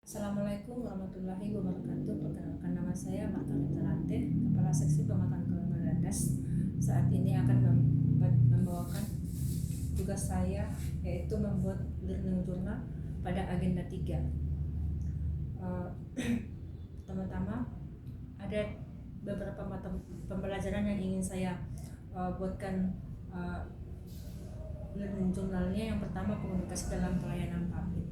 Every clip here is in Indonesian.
Assalamualaikum warahmatullahi wabarakatuh. Perkenalkan, nama saya Marta Winterante, Kepala Seksi Pemetaan Kolonial Landas. Saat ini akan membawakan tugas saya, yaitu membuat learning journal pada agenda 3. Pertama-tama ada beberapa mata pembelajaran yang ingin saya buatkan learning journalnya. Yang pertama, komunikasi dalam pelayanan publik.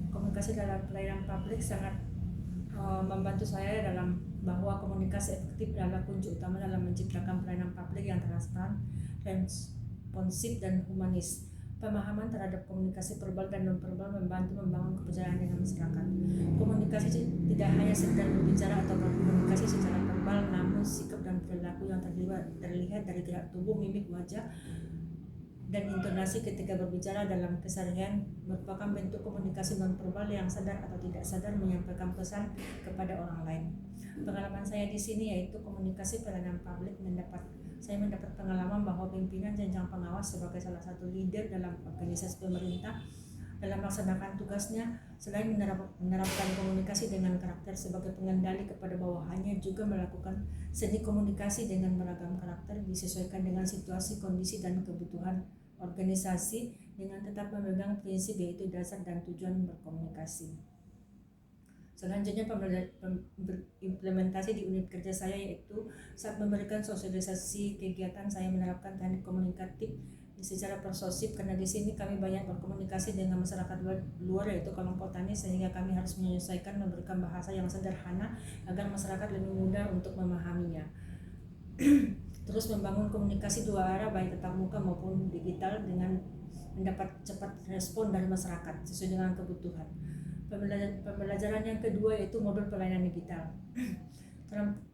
Komunikasi dalam pelayanan publik sangat membantu saya dalam bahwa komunikasi efektif adalah kunci utama dalam menciptakan pelayanan publik yang transparan, responsif, dan humanis. Pemahaman terhadap komunikasi verbal dan non-verbal membantu membangun kepercayaan dengan masyarakat. Komunikasi tidak hanya sekedar berbicara atau berkomunikasi secara verbal, namun sikap dan perilaku yang terlihat dari gerak tubuh, mimik wajah, dan intonasi ketika berbicara dalam keseharian merupakan bentuk komunikasi non-verbal yang sadar atau tidak sadar menyampaikan pesan kepada orang lain. Pengalaman saya di sini yaitu komunikasi pelayanan publik. Saya mendapat pengalaman bahwa pimpinan jenjang pengawas sebagai salah satu leader dalam organisasi pemerintah dalam melaksanakan tugasnya, selain menerapkan komunikasi dengan karakter sebagai pengendali kepada bawahannya, juga melakukan seni komunikasi dengan beragam karakter disesuaikan dengan situasi, kondisi, dan kebutuhan organisasi, dengan tetap memegang prinsip yaitu dasar dan tujuan berkomunikasi. Selanjutnya, implementasi di unit kerja saya, yaitu saat memberikan sosialisasi kegiatan saya menerapkan teknik komunikatif secara persuasif, karena di sini kami banyak berkomunikasi dengan masyarakat luar yaitu kelompok tani, sehingga kami harus menyesuaikan memberikan bahasa yang sederhana agar masyarakat lebih mudah untuk memahaminya. Terus membangun komunikasi dua arah baik tatap muka maupun digital dengan mendapat cepat respon dari masyarakat sesuai dengan kebutuhan. Pembelajaran yang kedua yaitu modul pelayanan digital.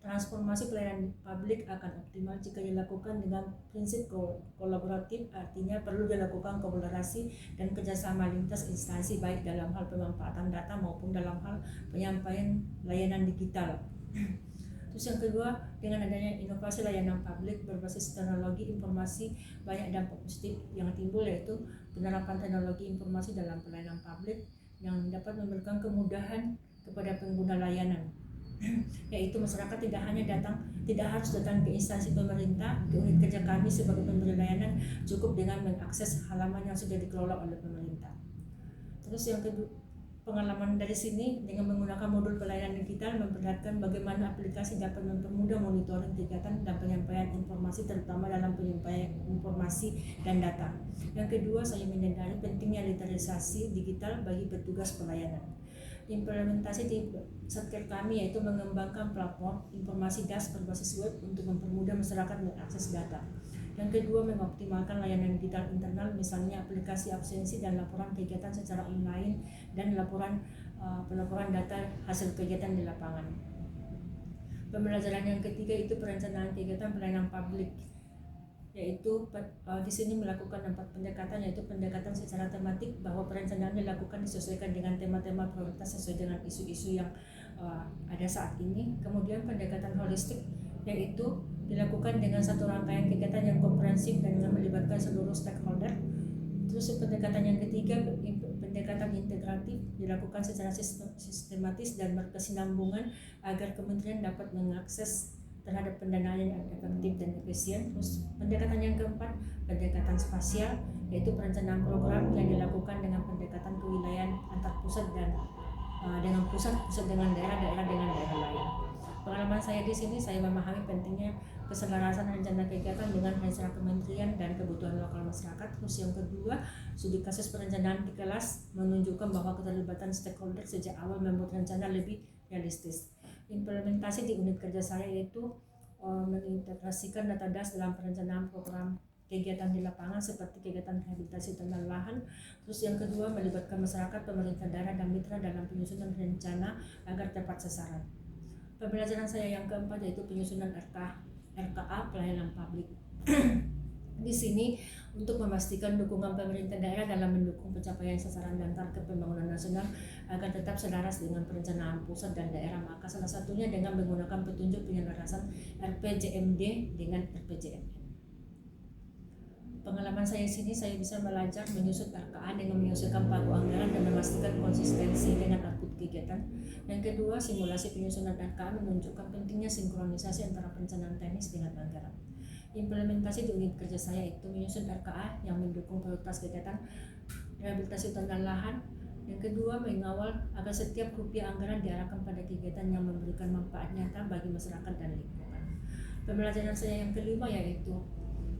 Transformasi pelayanan publik akan optimal jika dilakukan dengan prinsip kolaboratif, artinya perlu dilakukan kolaborasi dan kerjasama lintas instansi baik dalam hal pemanfaatan data maupun dalam hal penyampaian layanan digital. Terus yang kedua, dengan adanya inovasi layanan publik berbasis teknologi informasi, banyak dampak positif yang timbul, yaitu penerapan teknologi informasi dalam pelayanan publik yang dapat memberikan kemudahan kepada pengguna layanan, yaitu masyarakat tidak harus datang ke instansi pemerintah, ke unit kerja kami sebagai pemberi layanan, cukup dengan mengakses halaman yang sudah dikelola oleh pemerintah. Terus yang kedua, pengalaman dari sini dengan menggunakan modul pelayanan digital memperlihatkan bagaimana aplikasi dapat mempermudah monitoring kegiatan dan penyampaian informasi, terutama dalam penyampaian informasi dan data. Yang kedua, saya menyadari pentingnya literasi digital bagi petugas pelayanan. Implementasi di satker kami yaitu mengembangkan platform informasi DAS berbasis web untuk mempermudah masyarakat mengakses data. Yang kedua, mengoptimalkan layanan digital internal, misalnya aplikasi absensi dan laporan kegiatan secara online dan pelaporan data hasil kegiatan di lapangan. Pembelajaran yang ketiga itu perencanaan kegiatan pelayanan publik, yaitu di sini melakukan 4 pendekatan, yaitu pendekatan secara tematik, bahwa perencanaan dilakukan disesuaikan dengan tema-tema prioritas sesuai dengan isu-isu yang ada saat ini. Kemudian pendekatan holistik, yaitu dilakukan dengan satu rangkaian kegiatan yang komprehensif dan melibatkan seluruh stakeholder. Terus pendekatan yang ketiga, pendekatan integratif, dilakukan secara sistematis dan berkesinambungan agar kementerian dapat mengakses terhadap pendanaan yang efektif dan efisien. Terus pendekatan yang keempat, pendekatan spasial, yaitu perencanaan program yang dilakukan dengan pendekatan kewilayahan antar pusat dan dengan pusat dengan daerah dengan daerah lain. Pengalaman saya di sini, saya memahami pentingnya keselarasan rencana kegiatan dengan rencana kementerian dan kebutuhan lokal masyarakat. Terus yang kedua, studi kasus perencanaan di kelas menunjukkan bahwa keterlibatan stakeholder sejak awal membuat rencana lebih realistis. Implementasi di unit kerja saya yaitu mengintegrasikan data DAS dalam perencanaan program kegiatan di lapangan seperti kegiatan rehabilitasi tanah lahan. Terus yang kedua, melibatkan masyarakat, pemerintah daerah, dan mitra dalam penyusunan rencana agar tepat sasaran. Pembelajaran saya yang keempat yaitu penyusunan RKA pelayanan publik. Di sini untuk memastikan dukungan pemerintah daerah dalam mendukung pencapaian sasaran dan target pembangunan nasional agar tetap selaras dengan perencanaan pusat dan daerah, maka salah satunya dengan menggunakan petunjuk penyelarasan RPJMD dengan RPJMN. Pengalaman saya di sini, saya bisa belajar menyusun RKA dengan menyelesaikan pagu anggaran dan memastikan konsistensi dengan output kegiatan. Yang kedua, simulasi penyusunan RKA menunjukkan pentingnya sinkronisasi antara perencanaan teknis dengan anggaran. Implementasi di unit kerja saya itu menyusun RKA yang mendukung prioritas kegiatan rehabilitasi hutan dan lahan. Yang kedua, mengawal agar setiap rupiah anggaran diarahkan pada kegiatan yang memberikan manfaat nyata bagi masyarakat dan lingkungan. Pembelajaran saya yang kelima yaitu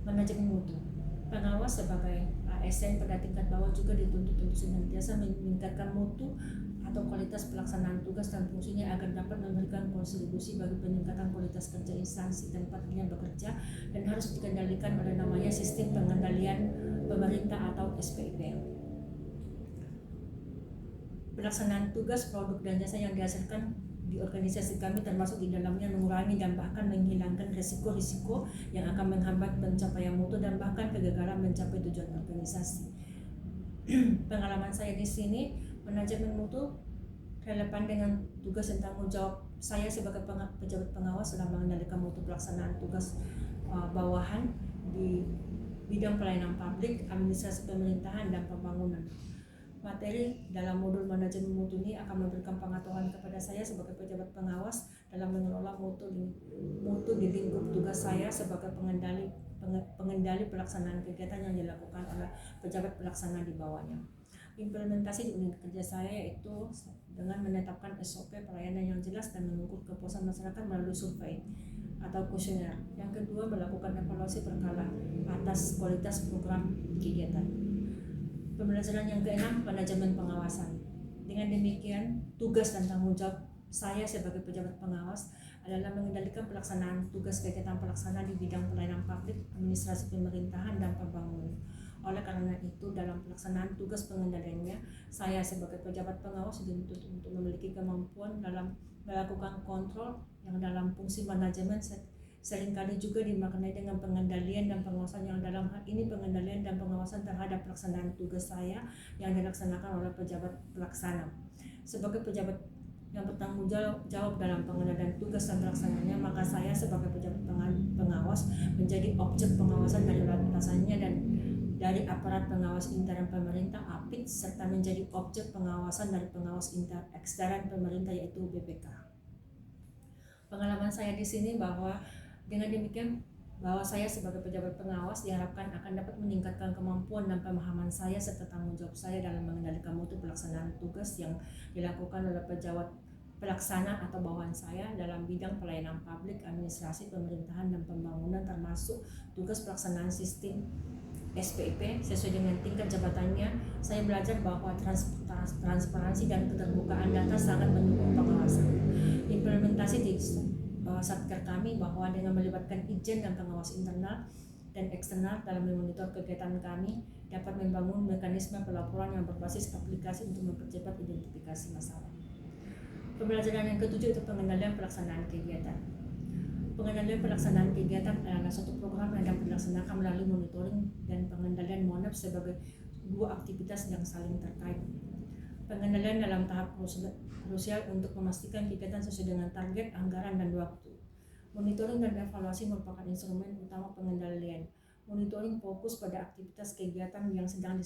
manajemen mutu. Pengawas sebagai ASN pada tingkat bawah juga dituntut untuk senantiasa meningkatkan mutu atau kualitas pelaksanaan tugas dan fungsinya agar dapat memberikan kontribusi bagi peningkatan kualitas kerja instansi tempatnya bekerja, dan harus dikendalikan pada namanya sistem pengendalian pemerintah atau SPIP. Pelaksanaan tugas, produk dan jasa yang dihasilkan di organisasi kami termasuk di dalamnya mengurangi dan bahkan menghilangkan risiko-risiko yang akan menghambat pencapaian mutu dan bahkan kegagalan mencapai tujuan organisasi. Pengalaman saya di sini, manajemen mutu relevan dengan tugas dan tanggung jawab saya sebagai pejabat pengawas dalam mengendalikan mutu pelaksanaan tugas bawahan di bidang pelayanan publik, administrasi pemerintahan, dan pembangunan. Materi dalam modul manajemen mutu ini akan memberikan pengetahuan kepada saya sebagai pejabat pengawas dalam mengelola mutu di lingkup tugas saya sebagai pengendali pelaksanaan kegiatan yang dilakukan oleh pejabat pelaksana di bawahnya. Implementasi di unit kerja saya yaitu dengan menetapkan SOP pelayanan yang jelas dan mengukur kepuasan masyarakat melalui survei atau kuesioner. Yang kedua, melakukan evaluasi berkala atas kualitas program kegiatan. Pembelajaran yang keenam, manajemen pengawasan. Dengan demikian, tugas dan tanggung jawab saya sebagai pejabat pengawas adalah mengendalikan pelaksanaan tugas kegiatan pelaksana di bidang pelayanan publik, administrasi pemerintahan, dan pembangunan. Oleh karena itu, dalam pelaksanaan tugas pengendaliannya, saya sebagai pejabat pengawas dituntut untuk memiliki kemampuan dalam melakukan kontrol yang dalam fungsi manajemen seringkali juga dimaknai dengan pengendalian dan pengawasan, yang dalam hal ini pengendalian dan pengawasan terhadap pelaksanaan tugas saya yang dilaksanakan oleh pejabat pelaksana. Sebagai pejabat yang bertanggung jawab dalam pengendalian tugas dan pelaksanaannya, maka saya sebagai pejabat pengawas menjadi objek pengawasan dari atasannya dan dari aparat pengawas intern pemerintah APID, serta menjadi objek pengawasan dari pengawas ekstern pemerintah yaitu BPK. Pengalaman saya di sini bahwa dengan demikian saya sebagai pejabat pengawas diharapkan akan dapat meningkatkan kemampuan dan pemahaman saya serta tanggung jawab saya dalam mengendalikan mutu pelaksanaan tugas yang dilakukan oleh pejabat pelaksana atau bawahan saya dalam bidang pelayanan publik, administrasi pemerintahan, dan pembangunan, termasuk tugas pelaksanaan sistem SPIP sesuai dengan tingkat jabatannya. Saya belajar bahwa transparansi dan keterbukaan data sangat mendukung pengawasan. Implementasi di satker kami bahwa dengan melibatkan Ijen dan pengawas internal dan eksternal dalam memonitor kegiatan kami dapat membangun mekanisme pelaporan yang berbasis aplikasi untuk mempercepat identifikasi masalah. Pembelajaran yang ketujuh itu pengendalian pelaksanaan kegiatan. Pengendalian pelaksanaan kegiatan adalah suatu program yang dapat dilaksanakan melalui monitoring dan pengendalian MONEP sebagai dua aktivitas yang saling terkait. Pengendalian dalam tahap krusial untuk memastikan kegiatan sesuai dengan target, anggaran, dan waktu. Monitoring dan evaluasi merupakan instrumen utama pengendalian. Monitoring fokus pada aktivitas kegiatan yang sedang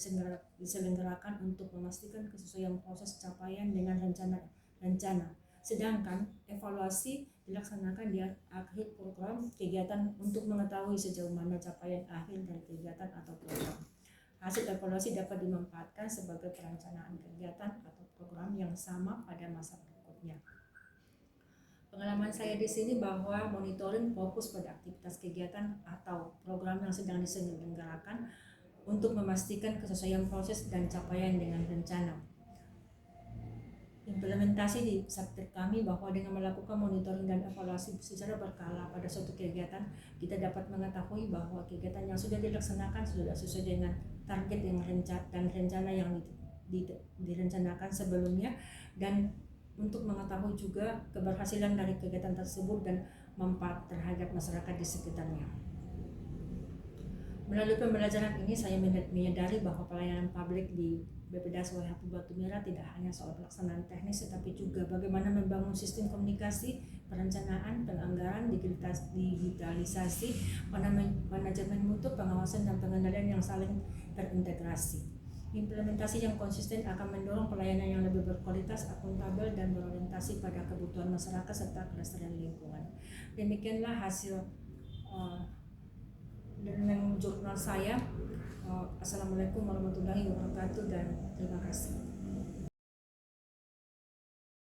diselenggarakan untuk memastikan kesesuaian proses capaian dengan rencana. Sedangkan evaluasi dilaksanakan di akhir program kegiatan untuk mengetahui sejauh mana capaian akhir dari kegiatan atau program. Hasil evaluasi dapat dimanfaatkan sebagai perencanaan kegiatan atau program yang sama pada masa berikutnya. Pengalaman saya di sini bahwa monitoring fokus pada aktivitas kegiatan atau program yang sedang diselenggarakan untuk memastikan kesesuaian proses dan capaian dengan rencana. Implementasi di satker kami bahwa dengan melakukan monitoring dan evaluasi secara berkala pada suatu kegiatan, kita dapat mengetahui bahwa kegiatan yang sudah dilaksanakan sudah sesuai dengan target dan rencana yang direncanakan sebelumnya, dan untuk mengetahui juga keberhasilan dari kegiatan tersebut dan manfaat terhadap masyarakat di sekitarnya. Melalui pembelajaran ini saya menyadari bahwa pelayanan publik di BPDAS WHP Batu Merah tidak hanya soal pelaksanaan teknis, tetapi juga bagaimana membangun sistem komunikasi, perencanaan, penganggaran, digitalisasi, manajemen mutu, pengawasan, dan pengendalian yang saling terintegrasi. Implementasi yang konsisten akan mendorong pelayanan yang lebih berkualitas, akuntabel, dan berorientasi pada kebutuhan masyarakat serta kelestarian lingkungan. Demikianlah hasil dengan jurnal saya. Assalamualaikum warahmatullahi wabarakatuh dan terima kasih.